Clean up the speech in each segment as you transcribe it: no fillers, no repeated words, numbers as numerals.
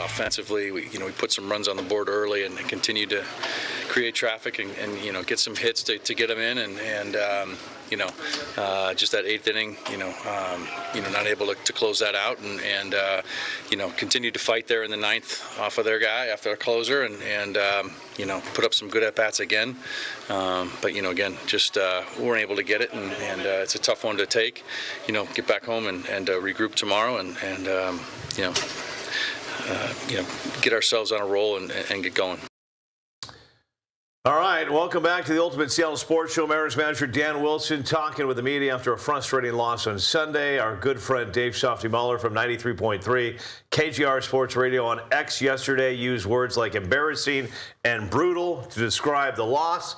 offensively. We put some runs on the board early and continued to create traffic and get some hits to get them in, and just that 8th inning, not able to close that out, and continued to fight there in the 9th off of their guy after our closer, and put up some good at bats again. But again, just weren't able to get it, and it's a tough one to take. Get back home and regroup tomorrow, and get ourselves on a roll and get going. All right, welcome back to the Ultimate Seattle Sports Show. Mariners manager Dan Wilson talking with the media after a frustrating loss on Sunday. Our good friend Dave Softy Muller from 93.3 KGR Sports Radio on X yesterday used words like embarrassing and brutal to describe the loss.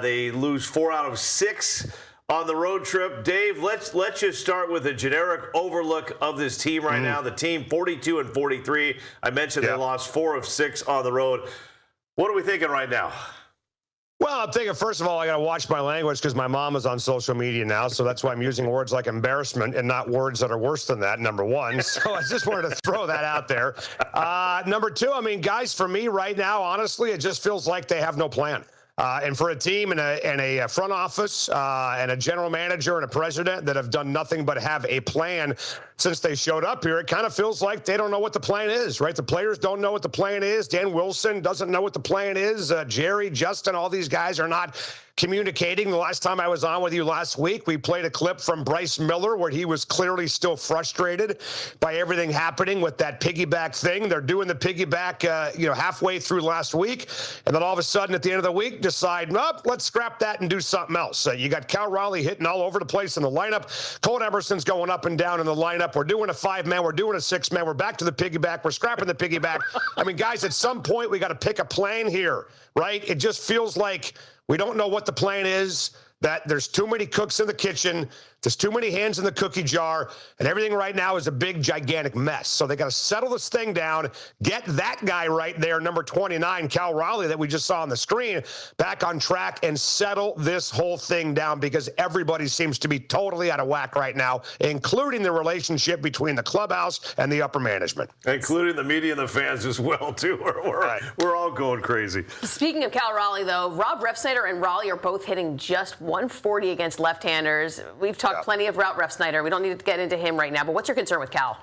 They lose 4 out of 6 on the road trip. Dave, let's just start with a generic overlook of this team right now. The team 42-43. I mentioned they lost 4 of 6 on the road. What are we thinking right now? Well, I'm thinking, first of all, I got to watch my language because my mom is on social media now, so that's why I'm using words like embarrassment and not words that are worse than that, number one. So I just wanted to throw that out there. Number two, guys, for me right now, honestly, it just feels like they have no plan. And for a team and a front office and a general manager and a president that have done nothing but have a plan since they showed up here, it kind of feels like they don't know what the plan is, right? The players don't know what the plan is. Dan Wilson doesn't know what the plan is. Jerry, Justin, all these guys are not communicating. The last time I was on with you last week, we played a clip from Bryce Miller where he was clearly still frustrated by everything happening with that piggyback thing. They're doing the piggyback, halfway through last week, and then all of a sudden at the end of the week decide, nope, let's scrap that and do something else. You got Cal Raleigh hitting all over the place in the lineup. Cole Emerson's going up and down in the lineup. We're doing a 5-man. We're doing a 6-man. We're back to the piggyback. We're scrapping the piggyback. Guys, at some point we got to pick a plan here, right? It just feels like we don't know what the plan is, that there's too many cooks in the kitchen, there's too many hands in the cookie jar, and everything right now is a big, gigantic mess. So they got to settle this thing down, get that guy right there, number 29, Cal Raleigh, that we just saw on the screen, back on track and settle this whole thing down because everybody seems to be totally out of whack right now, including the relationship between the clubhouse and the upper management. Including the media and the fans as well, too. We're all going crazy. Speaking of Cal Raleigh, though, Rob Refsnyder and Raleigh are both hitting just 140 against left-handers. We've talked plenty of Rob Refsnyder. We don't need to get into him right now, but what's your concern with Cal?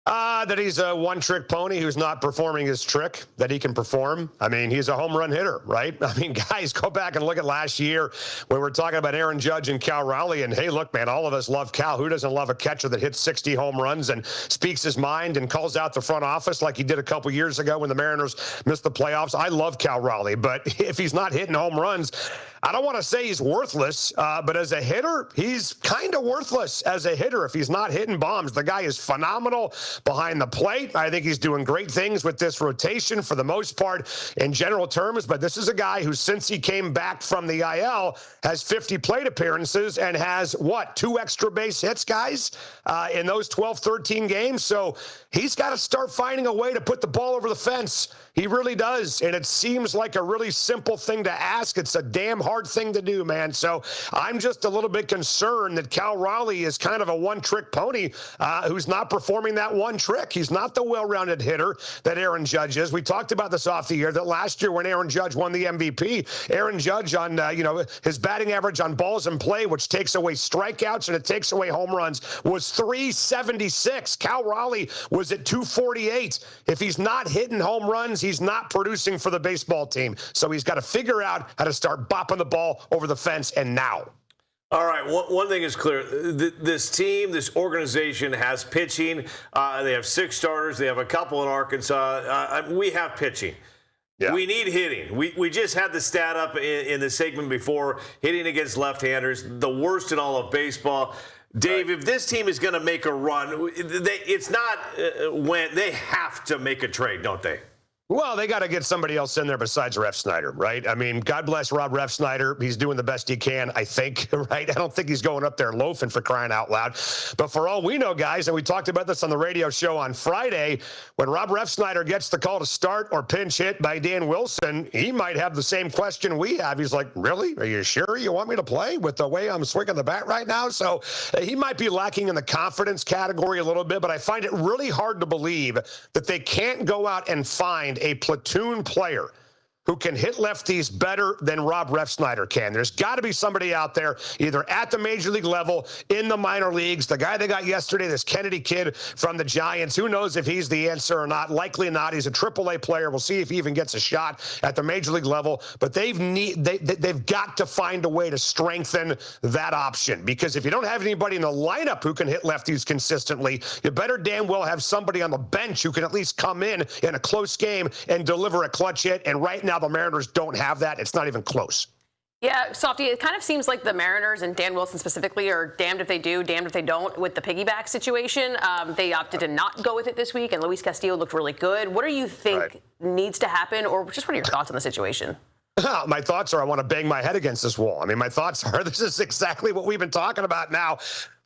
That he's a one-trick pony who's not performing his trick that he can perform. He's a home run hitter, right? Guys, go back and look at last year when we're talking about Aaron Judge and Cal Raleigh. And, hey, look, man, all of us love Cal. Who doesn't love a catcher that hits 60 home runs and speaks his mind and calls out the front office like he did a couple years ago when the Mariners missed the playoffs? I love Cal Raleigh, but if he's not hitting home runs, I don't want to say he's worthless, but as a hitter, he's kind of worthless as a hitter if he's not hitting bombs. The guy is phenomenal behind the plate. I think he's doing great things with this rotation for the most part in general terms, but this is a guy who, since he came back from the IL, has 50 plate appearances and has, 2 extra base hits, guys, in those 12, 13 games. So he's got to start finding a way to put the ball over the fence. He really does, and it seems like a really simple thing to ask. It's a damn hard thing to do, man. So I'm just a little bit concerned that Cal Raleigh is kind of a one-trick pony who's not performing that one trick. He's not the well-rounded hitter that Aaron Judge is. We talked about this off the year, that last year when Aaron Judge won the MVP, Aaron Judge on, his batting average on balls in play, which takes away strikeouts and it takes away home runs, was 376. Cal Raleigh was at 248. If he's not hitting home runs, he's not producing for the baseball team. So he's got to figure out how to start bopping the ball over the fence, and now. All right, one thing is clear. This team, this organization has pitching. They have 6 starters. They have a couple in Arkansas. We have pitching. Yeah. We need hitting. We just had the stat up in the segment before, hitting against left-handers, the worst in all of baseball. Dave, if this team is going to make a run, it's not when they have to make a trade, don't they? Well, they got to get somebody else in there besides Ref Snyder, right? I mean, God bless Rob Ref Snyder. He's doing the best he can, I think, right? I don't think he's going up there loafing, for crying out loud. But for all we know, guys, and we talked about this on the radio show on Friday, when Rob Ref Snyder gets the call to start or pinch hit by Dan Wilson, he might have the same question we have. He's like, really? Are you sure you want me to play with the way I'm swinging the bat right now? So he might be lacking in the confidence category a little bit, but I find it really hard to believe that they can't go out and find a platoon player who can hit lefties better than Rob Ref Snyder can. There's got to be somebody out there, either at the major league level, in the minor leagues. The guy they got yesterday, this Kennedy kid from the Giants, who knows if he's the answer or not? Likely not. He's a AAA player. We'll see if he even gets a shot at the major league level. But they've got to find a way to strengthen that option, because if you don't have anybody in the lineup who can hit lefties consistently, you better damn well have somebody on the bench who can at least come in a close game and deliver a clutch hit. And right now, the Mariners don't have that. It's not even close. Yeah, Softy, it kind of seems like the Mariners and Dan Wilson specifically are damned if they do, damned if they don't with the piggyback situation. They opted to not go with it this week, and Luis Castillo looked really good. What do you think needs to happen, or just what are your thoughts on the situation? My thoughts are I want to bang my head against this wall. I mean, my thoughts are this is exactly what we've been talking about now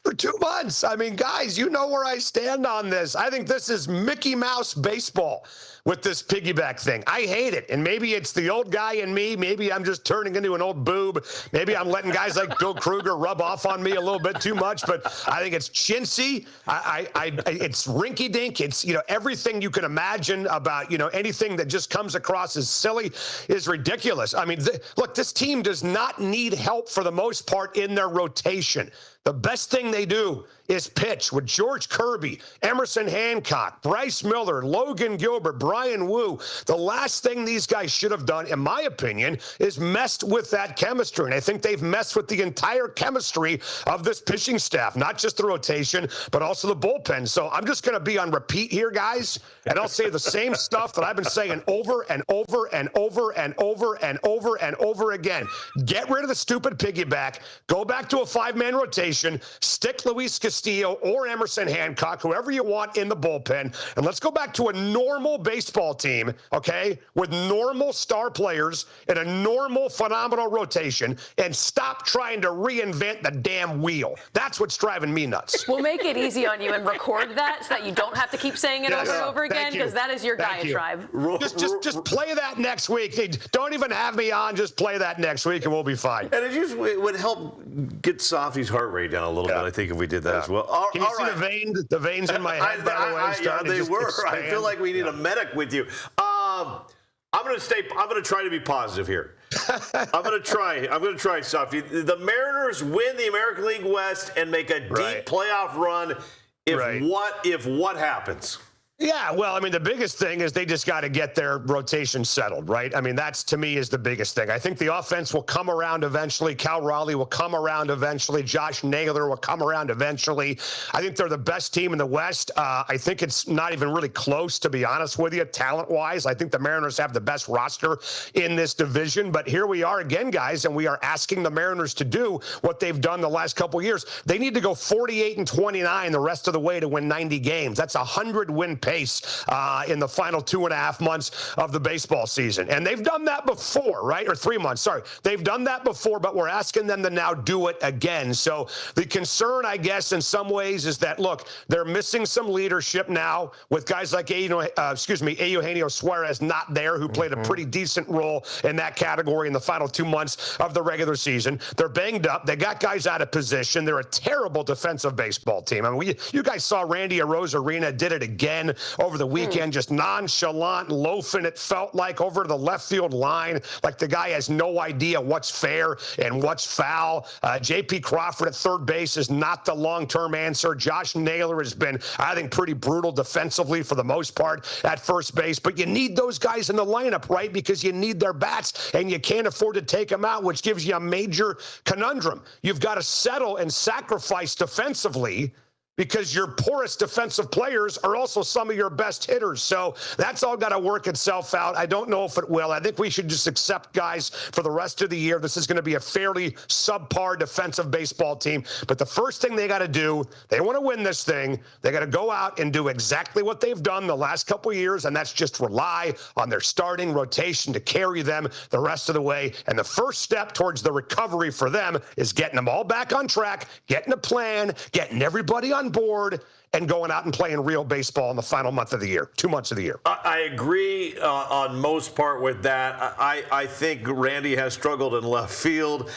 for 2 months. I mean, guys, you know where I stand on this. I think this is Mickey Mouse baseball with this piggyback thing. I hate it. And maybe it's the old guy in me. Maybe I'm just turning into an old boob. Maybe I'm letting guys like Bill Kruger rub off on me a little bit too much. But I think it's chintzy. It's rinky-dink. It's, everything you can imagine about, anything that just comes across as silly is ridiculous. I mean, look, this team does not need help for the most part in their rotation. The best thing they do is pitch with George Kirby, Emerson Hancock, Bryce Miller, Logan Gilbert, Brian Wu. The last thing these guys should have done, in my opinion, is messed with that chemistry. And I think they've messed with the entire chemistry of this pitching staff, not just the rotation, but also the bullpen. So I'm just going to be on repeat here, guys, and I'll say the same stuff that I've been saying over and over and over and over and over and over again. Get rid of the stupid piggyback. Go back to a 5-man rotation. Stick Luis Castillo or Emerson Hancock, whoever you want, in the bullpen. And let's go back to a normal baseball team, okay, with normal star players and a normal, phenomenal rotation, and stop trying to reinvent the damn wheel. That's what's driving me nuts. We'll make it easy on you and record that so that you don't have to keep saying it over and over again, because that is your diatribe. Just play that next week. Don't even have me on. Just play that next week, and we'll be fine. And it would help get Softy's heart rate down a little bit, I think, if we did that as well. Can you see the veins in my head, by the way? Yeah, they were. Expand. I feel like we need a medic with you. I'm going to try to be positive here. I'm going to try, Softy. The Mariners win the American League West and make a deep playoff run if what happens? Yeah, well, I mean, the biggest thing is they just got to get their rotation settled, right? I mean, that's, to me, is the biggest thing. I think the offense will come around eventually. Cal Raleigh will come around eventually. Josh Naylor will come around eventually. I think they're the best team in the West. I think it's not even really close, to be honest with you, talent-wise. I think the Mariners have the best roster in this division. But here we are again, guys, and we are asking the Mariners to do what they've done the last couple of years. They need to go 48-29 the rest of the way to win 90 games. That's a 100-win pace in the final 2.5 months of the baseball season. And they've done that before, right? Or 3 months, sorry. They've done that before, but we're asking them to now do it again. So the concern, I guess, in some ways is that, look, they're missing some leadership now with guys like Eugenio Suarez not there, who played a pretty decent role in that category in the final 2 months of the regular season. They're banged up. They got guys out of position. They're a terrible defensive baseball team. I mean, you guys saw Randy Arozarena did it again over the weekend, just nonchalant, loafing, it felt like, over to the left field line, like the guy has no idea what's fair and what's foul. J.P. Crawford at third base is not the long-term answer. Josh Naylor has been, I think, pretty brutal defensively for the most part at first base. But you need those guys in the lineup, right? Because you need their bats, and you can't afford to take them out, which gives you a major conundrum. You've got to settle and sacrifice defensively because your poorest defensive players are also some of your best hitters. So that's all got to work itself out. I don't know if it will. I think we should just accept, guys, for the rest of the year. This is going to be a fairly subpar defensive baseball team. But the first thing they got to do, they want to win this thing, they got to go out and do exactly what they've done the last couple of years, and that's just rely on their starting rotation to carry them the rest of the way. And the first step towards the recovery for them is getting them all back on track, getting a plan, getting everybody on board, and going out and playing real baseball in the final month of the year, 2 months of the year. I agree on most part with that. I think Randy has struggled in left field.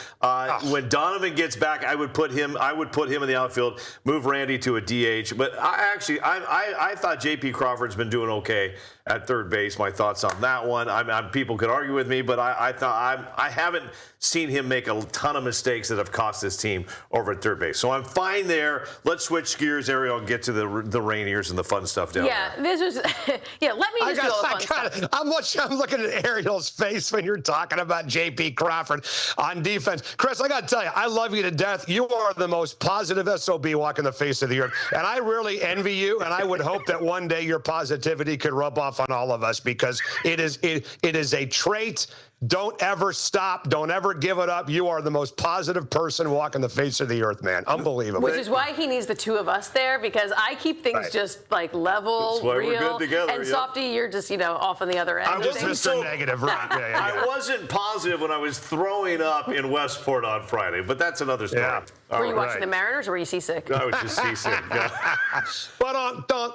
When Donovan gets back, I would put him in the outfield, move Randy to a DH. But I thought J.P. Crawford's been doing okay at third base. My thoughts on that one. People could argue with me, but I haven't seen him make a ton of mistakes that have cost this team over at third base. So I'm fine there. Let's switch gears, Ariel, and get to the Rainiers and the fun stuff down there. This was let me just do all the fun stuff. I'm looking at Ariel's face when you're talking about J.P. Crawford on defense. Chris, I got to tell you, I love you to death. You are the most positive SOB walking the face of the earth, and I really envy you, and I would hope that one day your positivity could rub off on all of us, because it is a trait. Don't ever stop. Don't ever give it up. You are the most positive person walking the face of the earth, man. Unbelievable. Which is why he needs the two of us there, because I keep things just like level, That's why real. we're good together, and Softy, you're just off on the other end. I Just Mr. Negative, right? I wasn't positive when I was throwing up in Westport on Friday, but that's another story. Yeah. Were you watching the Mariners, or were you seasick? I was just seasick. All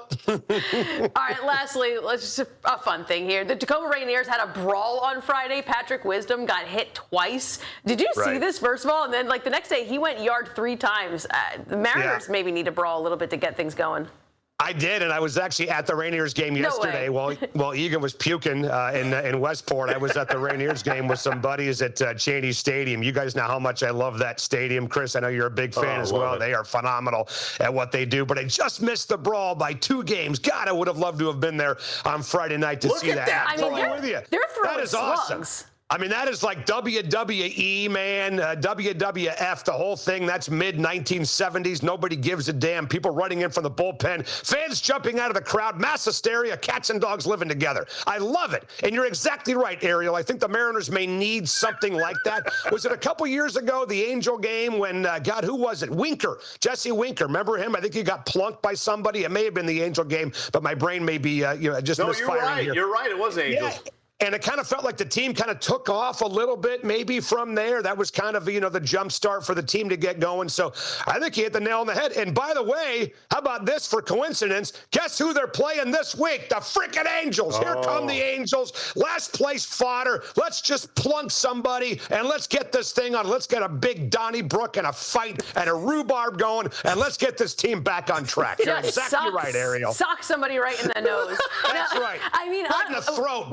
right, lastly, let's just a fun thing here. The Tacoma Rainiers had a brawl on Friday. Patrick Wisdom got hit twice. Did you see this, first of all? And then, the next day, he went yard 3 times. The Mariners maybe need to brawl a little bit to get things going. I did, and I was actually at the Rainiers game yesterday. While Egan was puking in Westport, I was at the Rainiers game with some buddies at Cheney Stadium. You guys know how much I love that stadium. Chris, I know you're a big fan as well. They are phenomenal at what they do, but I just missed the brawl by 2 games. God, I would have loved to have been there on Friday night to see that. I mean, they're throwing that is slugs. awesome. I mean, that is like WWE, man, WWF, the whole thing. That's mid-1970s. Nobody gives a damn. People running in from the bullpen, fans jumping out of the crowd, mass hysteria, cats and dogs living together. I love it. And you're exactly right, Ariel. I think the Mariners may need something like that. Was it a couple years ago, the Angel game, when, God, who was it? Winker, Jesse Winker. Remember him? I think he got plunked by somebody. It may have been the Angel game, but my brain may be just misfiring here. You're right. It was Angels. Yeah. And it kind of felt like the team kind of took off a little bit maybe from there. That was kind of, the jump start for the team to get going. So I think he hit the nail on the head. And by the way, how about this for coincidence? Guess who they're playing this week? The freaking Angels. Here come the Angels. Last place fodder. Let's just plunk somebody and let's get this thing on. Let's get a big Donnybrook and a fight and a rhubarb going, and let's get this team back on track. You're exactly right, Ariel. Sock somebody right in the nose. That's right. I mean, right in the throat.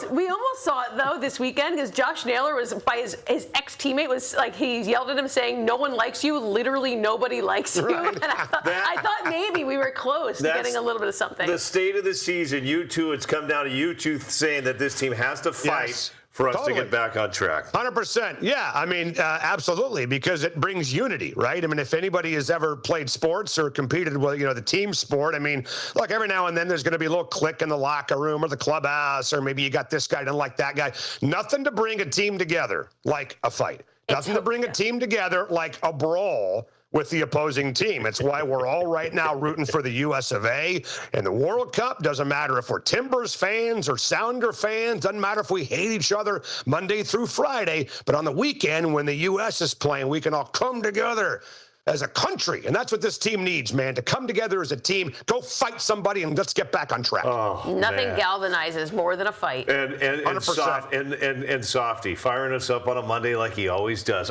We almost saw it, though, this weekend, because Josh Naylor was by his ex-teammate, was like, he yelled at him saying, "No one likes you. Literally nobody likes you." Right. And I thought maybe we were close to getting a little bit of something. The state of the season, you two, it's come down to you two saying that this team has to fight for us to get back on track. 100%. Yeah, I mean, absolutely, because it brings unity, right? I mean, if anybody has ever played sports or competed with, the team sport, I mean, look, every now and then there's going to be a little clique in the locker room or the clubhouse, or maybe you got this guy, didn't like that guy. Nothing to bring a team together like a fight. Nothing to bring a team together like a brawl with the opposing team. It's why we're all right now rooting for the US of A and the World Cup. Doesn't matter if we're Timbers fans or Sounder fans. Doesn't matter if we hate each other Monday through Friday. But on the weekend, when the US is playing, we can all come together as a country. And that's what this team needs, man, to come together as a team, go fight somebody, and let's get back on track. Nothing galvanizes more than a fight. And Softy firing us up on a Monday like he always does.